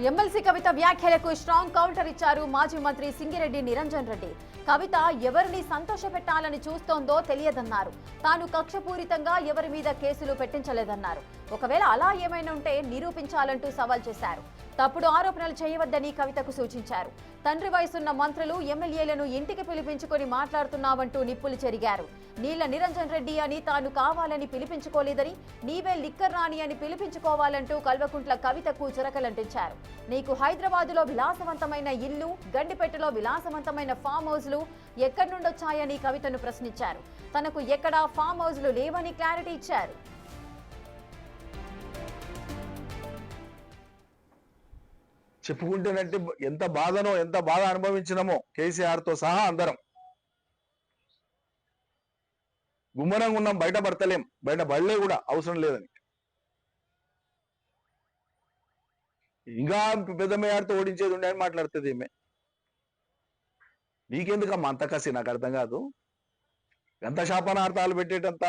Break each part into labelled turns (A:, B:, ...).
A: MLC కవిత వ్యాఖ్యలకు strong counter ఇచ్చారు మాజీ మంత్రి సింగిరెడ్డి నిరంజన్ రెడ్డి. కవిత ఎవరిని సంతోషపెట్టాలని చూస్తోందో తెలియదన్నారు. తాను కక్షపూరితంగా ఎవరి మీద కేసులు పెట్టించలేదన్నారు. ఒకవేళ అలా ఏమైనా ఉంటే నిరూపించాలంటూ సవాల్ చేశారు. తప్పుడు ఆరోపణలు చేయవద్దని కవితకు సూచించారు. తండ్రి వయసున్న మంత్రులు ఎమ్మెల్యేలను ఇంటికి పిలిపించుకొని మాట్లాడుతున్నావంటూ నిప్పులు చెరిగారు. నీళ్ల నిరంజన్ రెడ్డి అని తాను కావాలని పిలిపించుకోలేదని, నీవే లిక్కర్ రాణి అని పిలిపించుకోవాలంటూ కల్వకుంట్ల కవితకు చురకలంటించారు. నీకు హైదరాబాదులో విలాసవంతమైన ఇల్లు, గండిపేటలో విలాసవంతమైన ఫామ్ హౌస్లు ఎక్కడి నుండొచ్చాయని కవితను ప్రశ్నించారు. తనకు ఎక్కడా ఫామ్ హౌస్లు లేవని క్లారిటీ ఇచ్చారు.
B: చెప్పుకుంటేనంటే ఎంత బాధ అనుభవించినామో కేసీఆర్ తో సహా అందరం. గుమ్మరంగా ఉన్నాం, బయట పడతలేం, బయట పడలే కూడా అవసరం లేదని. ఇంకా పెద్ద మేయార్తో ఓడించేది ఉండే అని మాట్లాడుతుంది ఈమె. నీకెందుకమ్మా అంత కసి? నాకు అర్థం కాదు. ఎంత శాపనార్థాలు పెట్టేటంత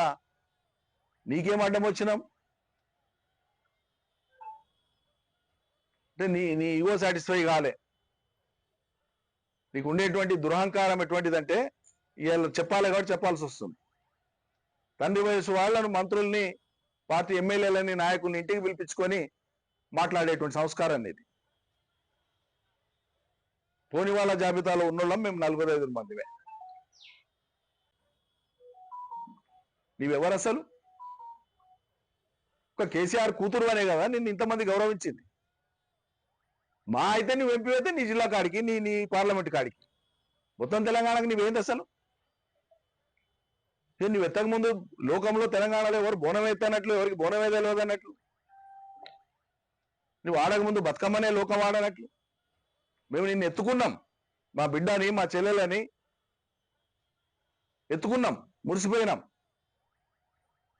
B: నీకేం అడ్డం వచ్చినాం? అంటే నీ ఈగో సాటిస్ఫై కాలే. నీకు ఉండేటువంటి దురహంకారం ఎటువంటిదంటే ఇవాళ చెప్పాలి కాబట్టి చెప్పాల్సి వస్తుంది. తండ్రి వయసు వాళ్ళను, మంత్రుల్ని, పార్టీ ఎమ్మెల్యేలని, నాయకుల్ని ఇంటికి పిలిపించుకొని మాట్లాడేటువంటి సంస్కారం అనేది. పోని వాళ్ళ జాబితాలో ఉన్నోళ్ళం మేము 45 మందిమే. నీవెవరు అసలు? ఒక కేసీఆర్ కూతురు అనే కదా నిన్ను ఇంతమంది గౌరవించింది. మా అయితే నువ్వు ఎంపీ అయితే నీ జిల్లా కాడికి, నీ పార్లమెంట్ కాడికి, మొత్తం తెలంగాణకి నీవేంది అసలు? నువ్వు ఎత్తక ముందు లోకంలో తెలంగాణలో ఎవరు బోనం ఎత్తనట్లు, ఎవరికి బోనం తెలియదు అన్నట్లు, నువ్వు ఆడక ముందు బతుకమ్మనే లోకం ఆడనట్లు. మేము నిన్ను ఎత్తుకున్నాం, మా బిడ్డని, మా చెల్లెలని ఎత్తుకున్నాం, మురిసిపోయినాం.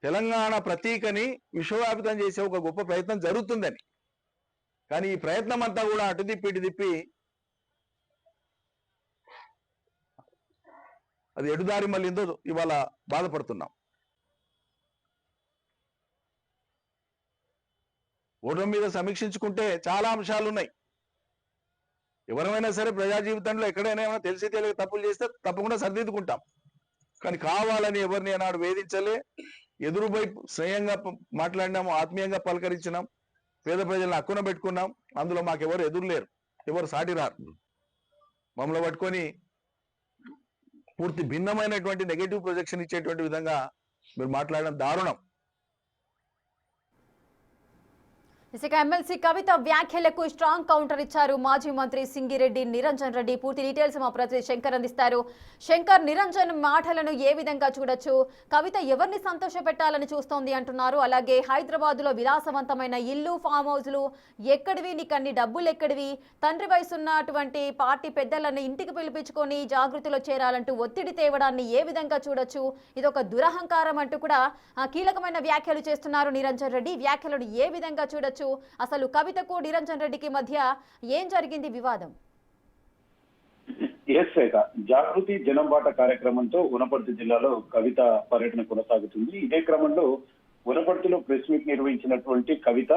B: తెలంగాణ ప్రతీకని విశ్వవ్యాపితం చేసే ఒక గొప్ప ప్రయత్నం జరుగుతుందని. కానీ ఈ ప్రయత్నం అంతా కూడా అటు తిప్పి ఇటు తిప్పి అది ఎడుదారి మళ్ళీందో ఇవాళ బాధపడుతున్నాం. ఓటమి మీద సమీక్షించుకుంటే చాలా అంశాలు ఉన్నాయి. ఎవరైనా సరే ప్రజా జీవితంలో ఎక్కడైనా ఏమైనా తెలిసి తెలియక తప్పులు చేస్తే తప్పకుండా సరిదిద్దుకుంటాం. కానీ కావాలని ఎవరిని అన్నాడు వేధించలే. ఎదురుపై స్నేహంగా మాట్లాడినాము, ఆత్మీయంగా పలకరించినాం, పేద ప్రజలను హక్కున పెట్టుకున్నాం. అందులో మాకెవరు ఎదురులేరు, ఎవరు సాటి రారు. మమ్మల్ని పట్టుకొని పూర్తి భిన్నమైనటువంటి నెగటివ్ ప్రొజెక్షన్ ఇచ్చేటువంటి విధంగా మీరు మాట్లాడడం దారుణం.
A: ఇక ఎమ్మెల్సీ కవిత వ్యాఖ్యలకు స్ట్రాంగ్ కౌంటర్ ఇచ్చారు మాజీ మంత్రి సింగిరెడ్డి నిరంజన్ రెడ్డి. పూర్తి డీటెయిల్స్ మా ప్రతినిధి శంకర్ అందిస్తారు. శంకర్, నిరంజన్ మాటలను ఏ విధంగా చూడొచ్చు? కవిత ఎవరిని సంతోషపెట్టాలని చూస్తోంది అంటున్నారు. అలాగే హైదరాబాద్ లో విలాసవంతమైన ఇల్లు, ఫామ్ హౌస్లు ఎక్కడివి? నీకు అన్ని డబ్బులు ఎక్కడివి? తండ్రి వయసున్నటువంటి పార్టీ పెద్దలను ఇంటికి పిలిపించుకొని జాగృతిలో చేరాలంటూ ఒత్తిడి తేవడాన్ని ఏ విధంగా చూడొచ్చు? ఇది ఒక దురహంకారం అంటూ కూడా కీలకమైన వ్యాఖ్యలు చేస్తున్నారు నిరంజన్ రెడ్డి. వ్యాఖ్యలను ఏ విధంగా చూడొచ్చు? అసలు కవితకు నిరంజన్ రెడ్డికి మధ్య ఏం జరిగింది వివాదం?
C: జాగృతి జనంబాట కార్యక్రమంతో వనపర్తి జిల్లాలో కవిత పర్యటన కొనసాగుతుంది. ఇదే క్రమంలో వనపర్తిలో ప్రెస్ మీట్ నిర్వహించినటువంటి కవిత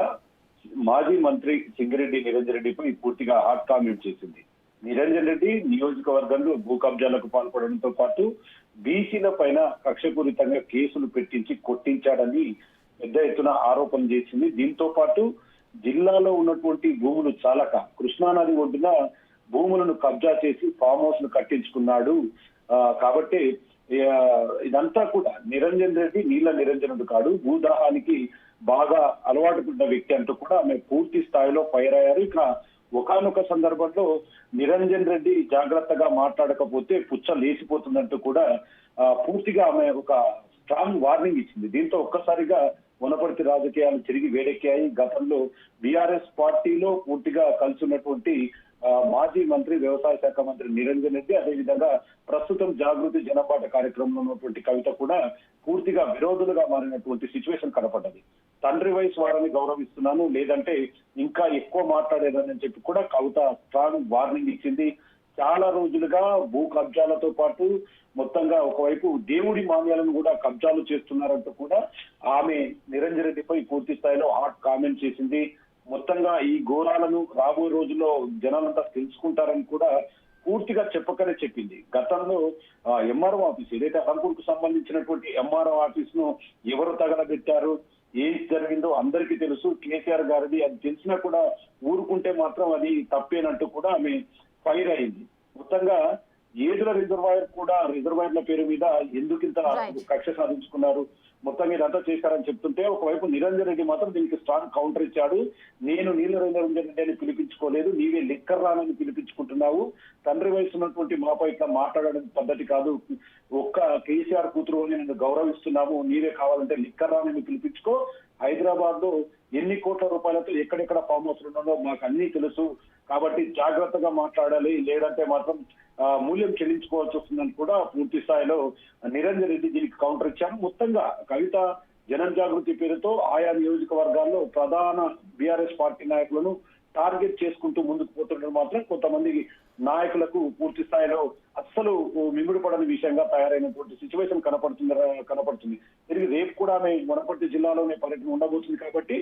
C: మాజీ మంత్రి సింగిరెడ్డి నిరంజన్ రెడ్డిపై పూర్తిగా హాట్ కామెంట్ చేసింది. నిరంజన్ రెడ్డి నియోజకవర్గంలో భూ కబ్జాలకు పాల్పడడంతో పాటు బీసీల పైన కక్షపూరితంగా కేసులు పెట్టించి కొట్టించాడని పెద్ద ఎత్తున ఆరోపణ చేసింది. దీంతో పాటు జిల్లాలో ఉన్నటువంటి భూములు చాలక కృష్ణానది ఒడ్డున భూములను కబ్జా చేసి ఫామ్ హౌస్ ను కట్టించుకున్నాడు. కాబట్టి ఇదంతా కూడా నిరంజన్ రెడ్డి నీళ్ల నిరంజనుడు కాడు, భూదాహానికి బాగా అలవాటు పడ్డ వ్యక్తి అంటూ కూడా ఆమె పూర్తి స్థాయిలో ఫైర్ అయ్యారు. ఇక ఒకానొక సందర్భంలో నిరంజన్ రెడ్డి జాగ్రత్తగా మాట్లాడకపోతే పుచ్చ లేచిపోతుందంటూ కూడా పూర్తిగా ఆమె ఒక స్ట్రాంగ్ వార్నింగ్ ఇచ్చింది. దీంతో ఒక్కసారిగా వనపర్తి రాజకీయాలు తిరిగి వేడెక్కాయి. గతంలో బీఆర్ఎస్ పార్టీలో పూర్తిగా కలిసి ఉన్నటువంటి మాజీ మంత్రి, వ్యవసాయ శాఖ మంత్రి నిరంజన్ రెడ్డి, అదేవిధంగా ప్రస్తుతం జాగృతి జనపాట కార్యక్రమంలో ఉన్నటువంటి కవిత కూడా పూర్తిగా విరోధులుగా మారినటువంటి సిచ్యువేషన్ కనపడ్డది. తండ్రి వయసు వారిని గౌరవిస్తున్నాను, లేదంటే ఇంకా ఎక్కువ మాట్లాడేదని చెప్పి కూడా కవిత స్ట్రాంగ్ వార్నింగ్ ఇచ్చింది. చాలా రోజులుగా భూ కబ్జాలతో పాటు మొత్తంగా ఒకవైపు దేవుడి మాన్యాలను కూడా కబ్జాలు చేస్తున్నారంటూ కూడా ఆమె నిరంజన్ రెడ్డిపై పూర్తి స్థాయిలో హాట్ కామెంట్ చేసింది. మొత్తంగా ఈ ఘోరాలను రాబోయే రోజుల్లో జనాలంతా తెలుసుకుంటారని కూడా పూర్తిగా చెప్పకనే చెప్పింది. గతంలో ఎంఆర్ఓ ఆఫీస్ ఏదైతే అలంపూర్కు సంబంధించినటువంటి ఎంఆర్ఓ ఆఫీస్ ను ఎవరు తగలబెట్టారు, ఏం జరిగిందో అందరికీ తెలుసు. కేసీఆర్ గారిది అది తెలిసినా కూడా ఊరుకుంటే మాత్రం అది తప్పేనంటూ కూడా ఆమె ఫైర్ అయింది. మొత్తంగా ఏదుల రిజర్వాయర్ల పేరు మీద ఎందుకింత కక్ష సాధించుకున్నారు, మొత్తం ఇదంతా చేశారని చెప్తుంటే ఒకవైపు నిరంజన్ రెడ్డి మాత్రం దీనికి స్ట్రాంగ్ కౌంటర్ ఇచ్చాడు. నేను నిరంజన్ రెడ్డి అని పిలిపించుకోలేదు, నీవే లిక్కర్ రానని పిలిపించుకుంటున్నావు, తండ్రి వయసు ఉన్నటువంటి మాపై ఇట్లా మాట్లాడడం పద్ధతి కాదు, ఒక్క కేసీఆర్ కూతురు అని నేను గౌరవిస్తున్నాము, నీవే కావాలంటే లిక్కర్ రానని పిలిపించుకో, హైదరాబాద్ లో ఎన్ని కోట్ల రూపాయలతో ఎక్కడెక్కడ ఫామ్ హౌస్ ఉన్నాడో మాకు అన్ని తెలుసు, కాబట్టి జాగ్రత్తగా మాట్లాడాలి, లేదంటే మాత్రం మూల్యం చెల్లించుకోవాల్సి వస్తుందని కూడా పూర్తి స్థాయిలో నిరంజన్ రెడ్డి దీనికి కౌంటర్ ఇచ్చారు. మొత్తంగా కవిత జనం జాగృతి పేరుతో ఆయా నియోజకవర్గాల్లో ప్రధాన బీఆర్ఎస్ పార్టీ నాయకులను టార్గెట్ చేసుకుంటూ ముందుకు పోతుండడం మాత్రం కొంతమంది నాయకులకు పూర్తి స్థాయిలో అస్సలు మింగుడు పడని విషయంగా తయారైనటువంటి సిచ్యువేషన్ కనపడుతుంది. తిరిగి రేపు కూడా ఆమె వనపర్తి జిల్లాలోనే పర్యటన ఉండబోతుంది కాబట్టి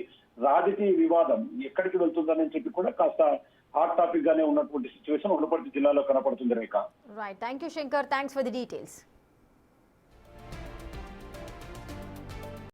C: రాజకీయ వివాదం ఎక్కడికి వెళ్తుందని చెప్పి కూడా కాస్త హాట్ టాపిక్ గానే ఉన్నటువంటి సిచ్యువేషన్ వనపర్తి జిల్లాలో కనపడుతుంది. Rekha.
A: Right, thank you Shankar, thanks for the details.